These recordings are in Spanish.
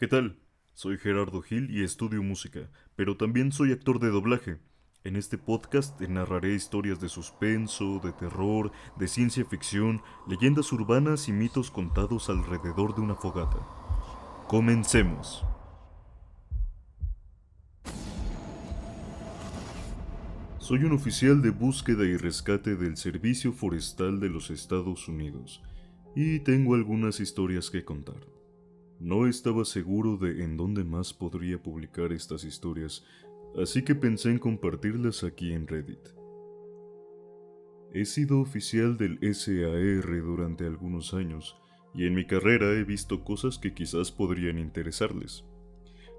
¿Qué tal? Soy Gerardo Gil y estudio música, pero también soy actor de doblaje. En este podcast te narraré historias de suspenso, de terror, de ciencia ficción, leyendas urbanas y mitos contados alrededor de una fogata. Comencemos. Soy un oficial de búsqueda y rescate del Servicio Forestal de los Estados Unidos y tengo algunas historias que contar. No estaba seguro de en dónde más podría publicar estas historias, así que pensé en compartirlas aquí en Reddit. He sido oficial del SAR durante algunos años, y en mi carrera he visto cosas que quizás podrían interesarles.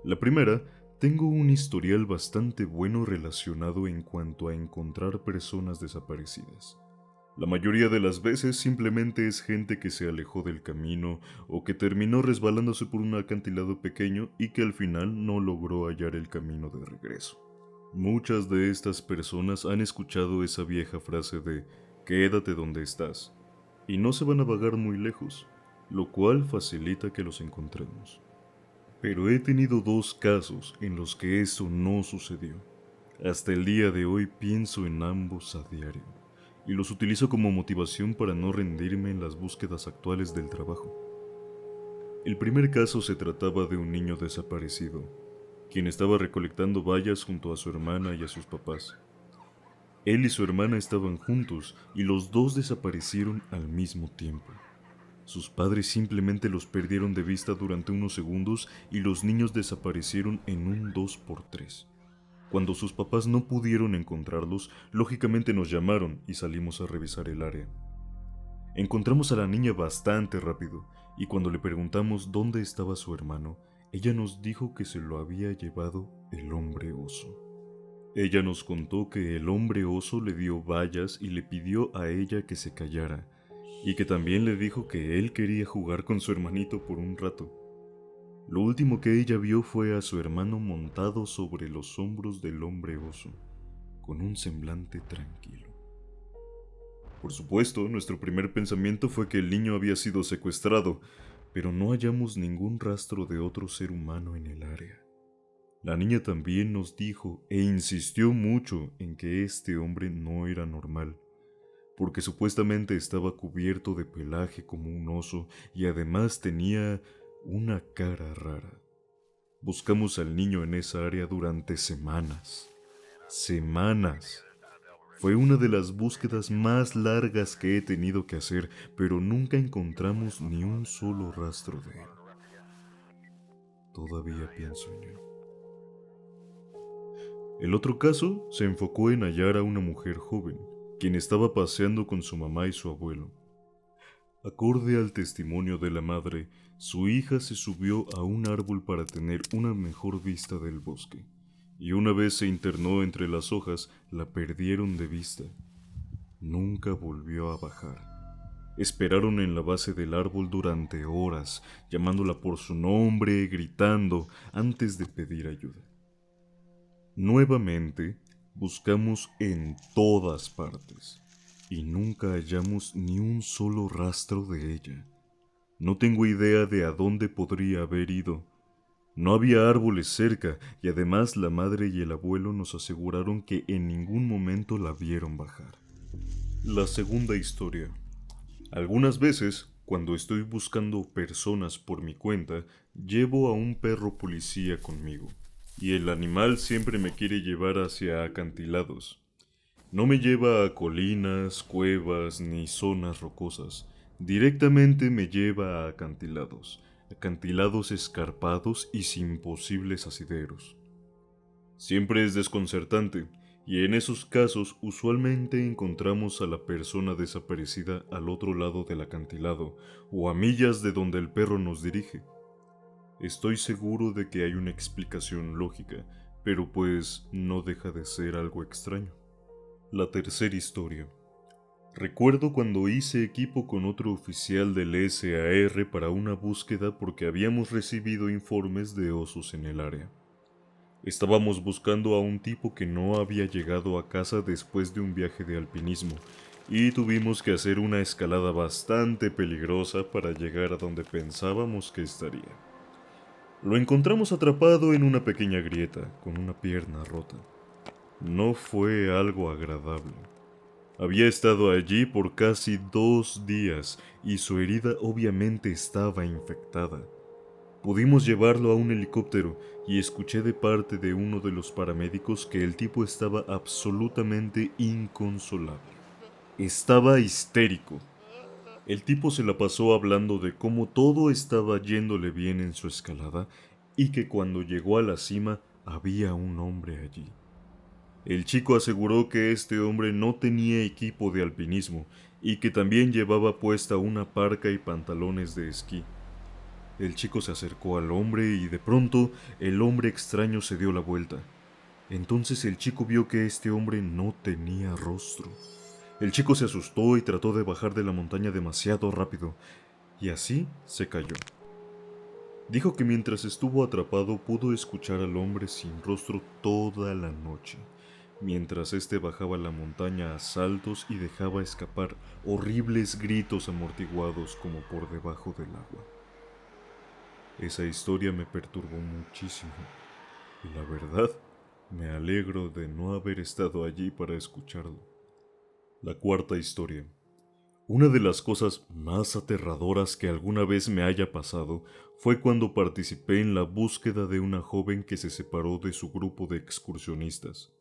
La primera, tengo un historial bastante bueno relacionado en cuanto a encontrar personas desaparecidas. La mayoría de las veces simplemente es gente que se alejó del camino o que terminó resbalándose por un acantilado pequeño y que al final no logró hallar el camino de regreso. Muchas de estas personas han escuchado esa vieja frase de quédate donde estás y no se van a vagar muy lejos, lo cual facilita que los encontremos. Pero he tenido dos casos en los que eso no sucedió. Hasta el día de hoy pienso en ambos a diario y los utilizo como motivación para no rendirme en las búsquedas actuales del trabajo. El primer caso se trataba de un niño desaparecido, quien estaba recolectando bayas junto a su hermana y a sus papás. Él y su hermana estaban juntos y los dos desaparecieron al mismo tiempo. Sus padres simplemente los perdieron de vista durante unos segundos y los niños desaparecieron en un 2x3. Cuando sus papás no pudieron encontrarlos, lógicamente nos llamaron y salimos a revisar el área. Encontramos a la niña bastante rápido, y cuando le preguntamos dónde estaba su hermano, ella nos dijo que se lo había llevado el hombre oso. Ella nos contó que el hombre oso le dio bayas y le pidió a ella que se callara, y que también le dijo que él quería jugar con su hermanito por un rato. Lo último que ella vio fue a su hermano montado sobre los hombros del hombre oso, con un semblante tranquilo. Por supuesto, nuestro primer pensamiento fue que el niño había sido secuestrado, pero no hallamos ningún rastro de otro ser humano en el área. La niña también nos dijo e insistió mucho en que este hombre no era normal, porque supuestamente estaba cubierto de pelaje como un oso y además tenía una cara rara. Buscamos al niño en esa área durante semanas. Semanas. Fue una de las búsquedas más largas que he tenido que hacer, pero nunca encontramos ni un solo rastro de él. Todavía pienso en él. El otro caso se enfocó en hallar a una mujer joven, quien estaba paseando con su mamá y su abuelo. Acorde al testimonio de la madre, su hija se subió a un árbol para tener una mejor vista del bosque, y una vez se internó entre las hojas, la perdieron de vista. Nunca volvió a bajar. Esperaron en la base del árbol durante horas, llamándola por su nombre, gritando, antes de pedir ayuda. Nuevamente, buscamos en todas partes y nunca hallamos ni un solo rastro de ella. No tengo idea de a dónde podría haber ido. No había árboles cerca y además la madre y el abuelo nos aseguraron que en ningún momento la vieron bajar. La segunda historia. Algunas veces, cuando estoy buscando personas por mi cuenta, llevo a un perro policía conmigo, y el animal siempre me quiere llevar hacia acantilados. No me lleva a colinas, cuevas ni zonas rocosas. Directamente me lleva a acantilados, acantilados escarpados y sin posibles asideros. Siempre es desconcertante, y en esos casos usualmente encontramos a la persona desaparecida al otro lado del acantilado o a millas de donde el perro nos dirige. Estoy seguro de que hay una explicación lógica, pero pues no deja de ser algo extraño. La tercera historia. Recuerdo cuando hice equipo con otro oficial del SAR para una búsqueda porque habíamos recibido informes de osos en el área. Estábamos buscando a un tipo que no había llegado a casa después de un viaje de alpinismo y tuvimos que hacer una escalada bastante peligrosa para llegar a donde pensábamos que estaría. Lo encontramos atrapado en una pequeña grieta, con una pierna rota. No fue algo agradable. Había estado allí por casi 2 días y su herida obviamente estaba infectada. Pudimos llevarlo a un helicóptero y escuché de parte de uno de los paramédicos que el tipo estaba absolutamente inconsolable. Estaba histérico. El tipo se la pasó hablando de cómo todo estaba yéndole bien en su escalada y que cuando llegó a la cima había un hombre allí. El chico aseguró que este hombre no tenía equipo de alpinismo y que también llevaba puesta una parca y pantalones de esquí. El chico se acercó al hombre y de pronto el hombre extraño se dio la vuelta. Entonces el chico vio que este hombre no tenía rostro. El chico se asustó y trató de bajar de la montaña demasiado rápido, y así se cayó. Dijo que mientras estuvo atrapado pudo escuchar al hombre sin rostro toda la noche, mientras éste bajaba la montaña a saltos y dejaba escapar horribles gritos amortiguados como por debajo del agua. Esa historia me perturbó muchísimo, y la verdad, me alegro de no haber estado allí para escucharlo. La cuarta historia. Una de las cosas más aterradoras que alguna vez me haya pasado fue cuando participé en la búsqueda de una joven que se separó de su grupo de excursionistas.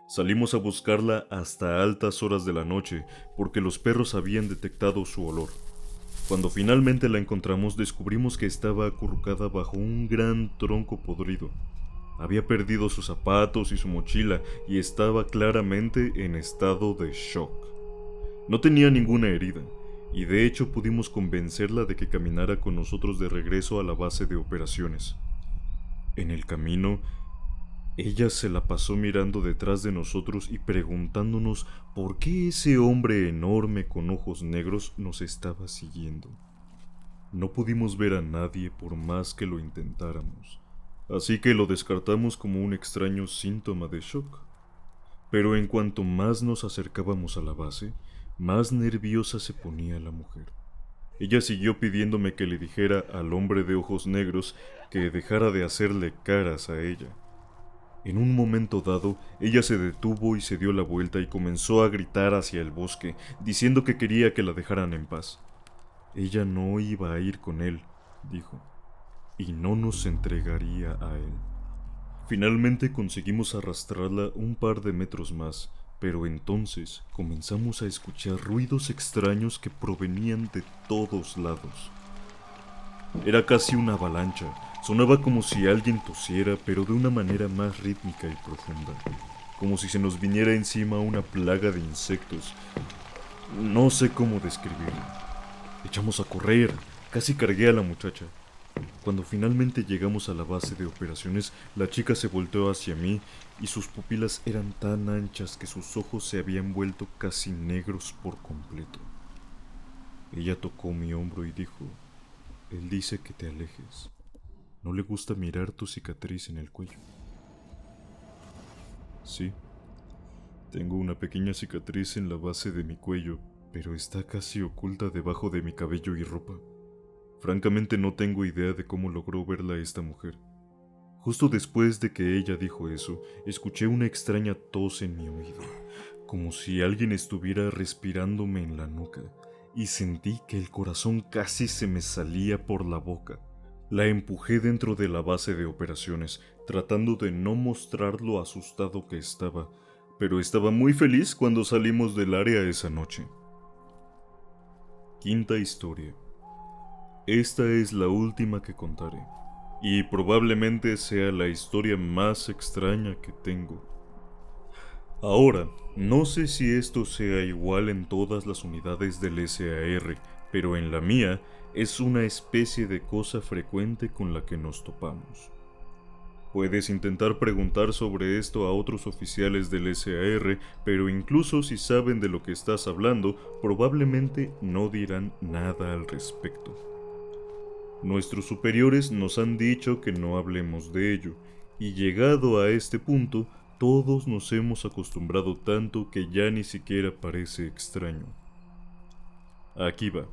Salimos a buscarla hasta altas horas de la noche porque los perros habían detectado su olor. Cuando finalmente la encontramos descubrimos que estaba acurrucada bajo un gran tronco podrido. Había perdido sus zapatos y su mochila y estaba claramente en estado de shock. No tenía ninguna herida, y de hecho pudimos convencerla de que caminara con nosotros de regreso a la base de operaciones. En el camino, ella se la pasó mirando detrás de nosotros y preguntándonos por qué ese hombre enorme con ojos negros nos estaba siguiendo. No pudimos ver a nadie por más que lo intentáramos, así que lo descartamos como un extraño síntoma de shock. Pero en cuanto más nos acercábamos a la base, más nerviosa se ponía la mujer. Ella siguió pidiéndome que le dijera al hombre de ojos negros que dejara de hacerle caras a ella. En un momento dado, ella se detuvo y se dio la vuelta y comenzó a gritar hacia el bosque, diciendo que quería que la dejaran en paz. Ella no iba a ir con él, dijo, y no nos entregaría a él. Finalmente conseguimos arrastrarla un par de metros más, pero entonces comenzamos a escuchar ruidos extraños que provenían de todos lados. Era casi una avalancha. Sonaba como si alguien tosiera, pero de una manera más rítmica y profunda, como si se nos viniera encima una plaga de insectos. No sé cómo describirlo. Echamos a correr, casi cargué a la muchacha. Cuando finalmente llegamos a la base de operaciones, la chica se volteó hacia mí y sus pupilas eran tan anchas que sus ojos se habían vuelto casi negros por completo. Ella tocó mi hombro y dijo: él dice que te alejes. No le gusta mirar tu cicatriz en el cuello. Sí, tengo una pequeña cicatriz en la base de mi cuello, pero está casi oculta debajo de mi cabello y ropa. Francamente no tengo idea de cómo logró verla esta mujer. Justo después de que ella dijo eso, escuché una extraña tos en mi oído, como si alguien estuviera respirándome en la nuca, y sentí que el corazón casi se me salía por la boca. La empujé dentro de la base de operaciones, tratando de no mostrar lo asustado que estaba, pero estaba muy feliz cuando salimos del área esa noche. Quinta historia. Esta es la última que contaré, y probablemente sea la historia más extraña que tengo. Ahora, no sé si esto sea igual en todas las unidades del SAR, pero en la mía es una especie de cosa frecuente con la que nos topamos. Puedes intentar preguntar sobre esto a otros oficiales del SAR, pero incluso si saben de lo que estás hablando, probablemente no dirán nada al respecto. Nuestros superiores nos han dicho que no hablemos de ello, y llegado a este punto, todos nos hemos acostumbrado tanto que ya ni siquiera parece extraño. Aquí va.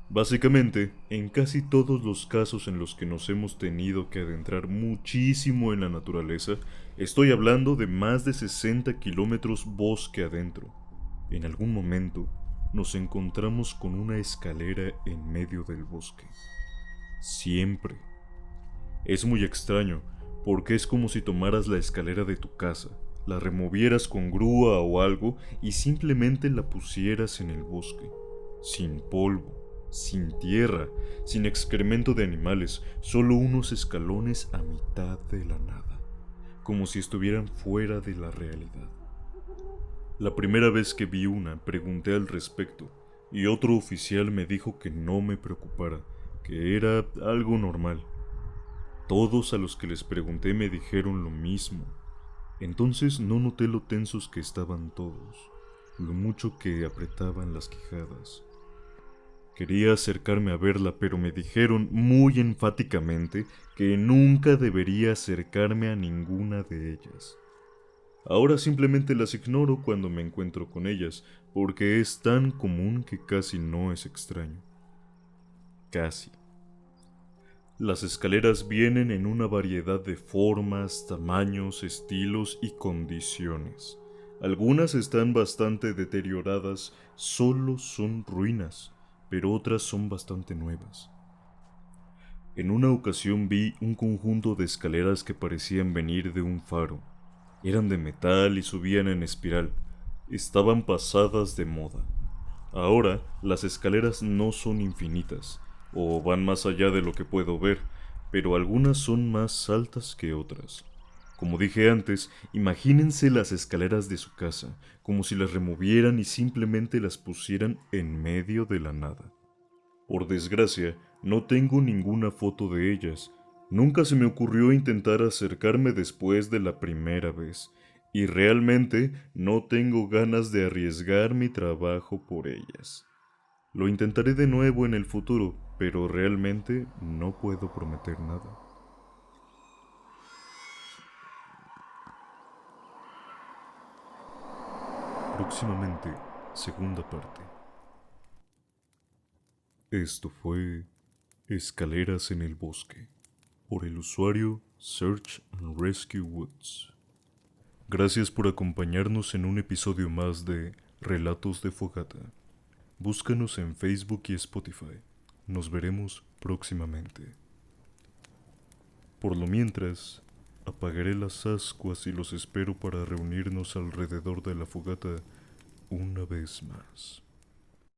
Básicamente, en casi todos los casos en los que nos hemos tenido que adentrar muchísimo en la naturaleza, estoy hablando de más de 60 kilómetros bosque adentro. En algún momento, nos encontramos con una escalera en medio del bosque. Siempre. Es muy extraño, porque es como si tomaras la escalera de tu casa, la removieras con grúa o algo y simplemente la pusieras en el bosque, sin polvo, sin tierra, sin excremento de animales, solo unos escalones a mitad de la nada, como si estuvieran fuera de la realidad. La primera vez que vi una, pregunté al respecto, y otro oficial me dijo que no me preocupara, que era algo normal. Todos a los que les pregunté me dijeron lo mismo. Entonces no noté lo tensos que estaban todos, lo mucho que apretaban las quijadas. Quería acercarme a verla, pero me dijeron muy enfáticamente que nunca debería acercarme a ninguna de ellas. Ahora simplemente las ignoro cuando me encuentro con ellas, porque es tan común que casi no es extraño. Casi. Las escaleras vienen en una variedad de formas, tamaños, estilos y condiciones. Algunas están bastante deterioradas, solo son ruinas, pero otras son bastante nuevas. En una ocasión vi un conjunto de escaleras que parecían venir de un faro. Eran de metal y subían en espiral. Estaban pasadas de moda. Ahora, las escaleras no son infinitas, o van más allá de lo que puedo ver, pero algunas son más altas que otras. Como dije antes, imagínense las escaleras de su casa, como si las removieran y simplemente las pusieran en medio de la nada. Por desgracia, no tengo ninguna foto de ellas. Nunca se me ocurrió intentar acercarme después de la primera vez, y realmente no tengo ganas de arriesgar mi trabajo por ellas. Lo intentaré de nuevo en el futuro, pero realmente no puedo prometer nada. Próximamente, segunda parte. Esto fue Escaleras en el Bosque, por el usuario Search and Rescue Woods. Gracias por acompañarnos en un episodio más de Relatos de Fogata. Búscanos en Facebook y Spotify. Nos veremos próximamente. Por lo mientras, apagaré las ascuas y los espero para reunirnos alrededor de la fogata una vez más.